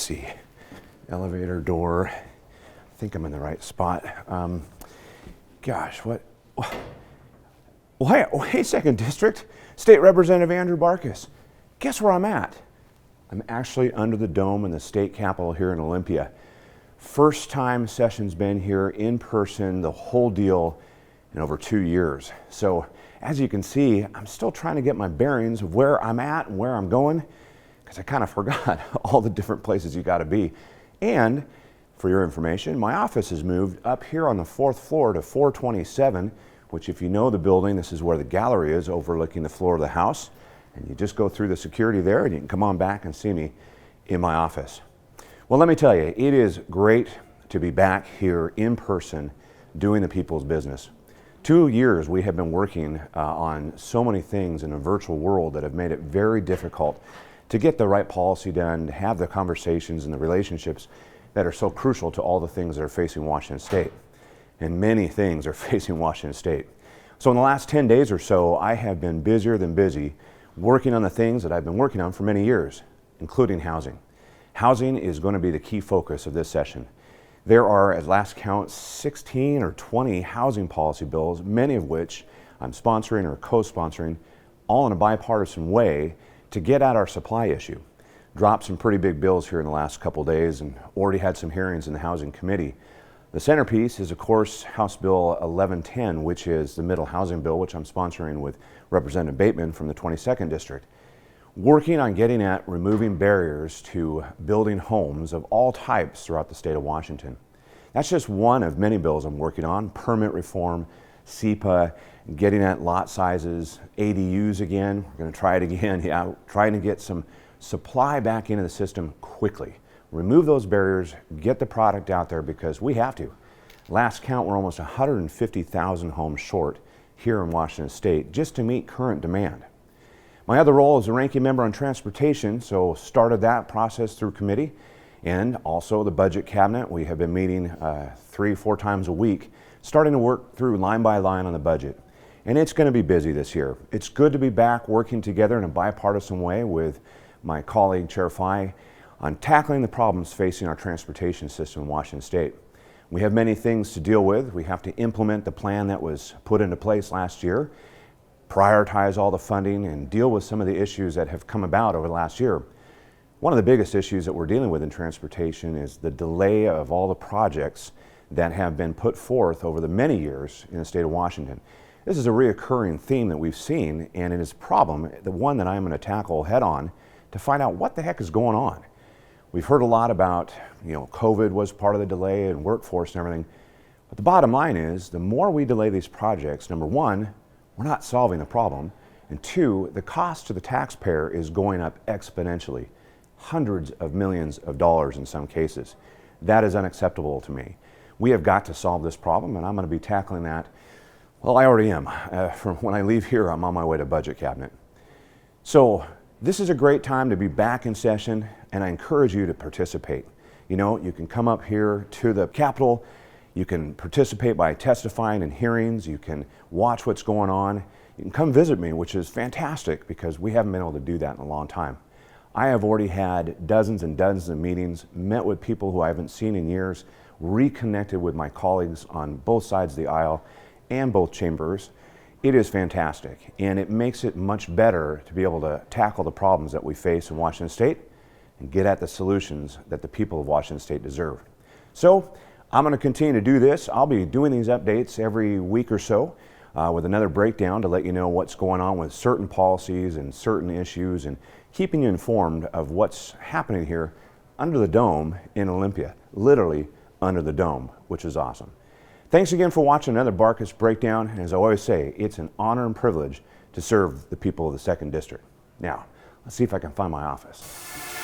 see, elevator door. I think I'm in the right spot. Gosh, what? Well, hey, Second District, State Representative Andrew Barkis. Guess where I'm at? I'm actually under the dome in the state capitol here in Olympia. First time session's been here in person, the whole deal, in over 2 years. So as you can see, I'm still trying to get my bearings of where I'm at and where I'm going, because I kind of forgot all the different places you got to be. And for your information, my office has moved up here on the 4th floor to 427, which if you know the building, this is where the gallery is overlooking the floor of the house. And you just go through the security there and you can come on back and see me in my office. Well, let me tell you, it is great to be back here in person doing the people's business. 2 years we have been working on so many things in a virtual world that have made it very difficult to get the right policy done, to have the conversations and the relationships that are so crucial to all the things that are facing Washington State. And many things are facing Washington State. So in the last 10 days or so, I have been busier than busy working on the things that I've been working on for many years, including housing. Housing is going to be the key focus of this session. There are, at last count, 16 or 20 housing policy bills, many of which I'm sponsoring or co-sponsoring, all in a bipartisan way to get at our supply issue. Dropped some pretty big bills here in the last couple days and already had some hearings in the Housing Committee. The centerpiece is, of course, House Bill 1110, which is the middle housing bill, which I'm sponsoring with Representative Bateman from the 22nd District. Working on getting at removing barriers to building homes of all types throughout the state of Washington. That's just one of many bills I'm working on. Permit reform, SEPA, getting at lot sizes, ADUs again. We're going to try it again. Yeah, trying to get some supply back into the system quickly. Remove those barriers, get the product out there because we have to. Last count, we're almost 150,000 homes short here in Washington State just to meet current demand. My other role is a ranking member on transportation, so started that process through committee and also the budget cabinet. We have been meeting 3-4 times a week, starting to work through line by line on the budget. And it's going to be busy this year. It's good to be back working together in a bipartisan way with my colleague, Chair Fye, on tackling the problems facing our transportation system in Washington State. We have many things to deal with. We have to implement the plan that was put into place last year, prioritize all the funding, and deal with some of the issues that have come about over the last year. One of the biggest issues that we're dealing with in transportation is the delay of all the projects that have been put forth over the many years in the state of Washington. This is a reoccurring theme that we've seen, and it is a problem, the one that I'm going to tackle head on to find out what the heck is going on. We've heard a lot about, COVID was part of the delay and workforce and everything. But the bottom line is, the more we delay these projects, number one, we're not solving the problem. And two, the cost to the taxpayer is going up exponentially, hundreds of millions of dollars in some cases. That is unacceptable to me. We have got to solve this problem, and I'm going to be tackling that. Well, I already am. From when I leave here, I'm on my way to Budget Cabinet. So this is a great time to be back in session, and I encourage you to participate. You can come up here to the Capitol, you can participate by testifying in hearings, you can watch what's going on, you can come visit me, which is fantastic because we haven't been able to do that in a long time. I have already had dozens and dozens of meetings, met with people who I haven't seen in years, reconnected with my colleagues on both sides of the aisle and both chambers. It is fantastic, and it makes it much better to be able to tackle the problems that we face in Washington State and get at the solutions that the people of Washington State deserve. So I'm going to continue to do this. I'll be doing these updates every week or so with another breakdown to let you know what's going on with certain policies and certain issues and keeping you informed of what's happening here under the dome in Olympia, literally under the dome, which is awesome. Thanks again for watching another Barkis Breakdown. And as I always say, it's an honor and privilege to serve the people of the 2nd District. Now, let's see if I can find my office.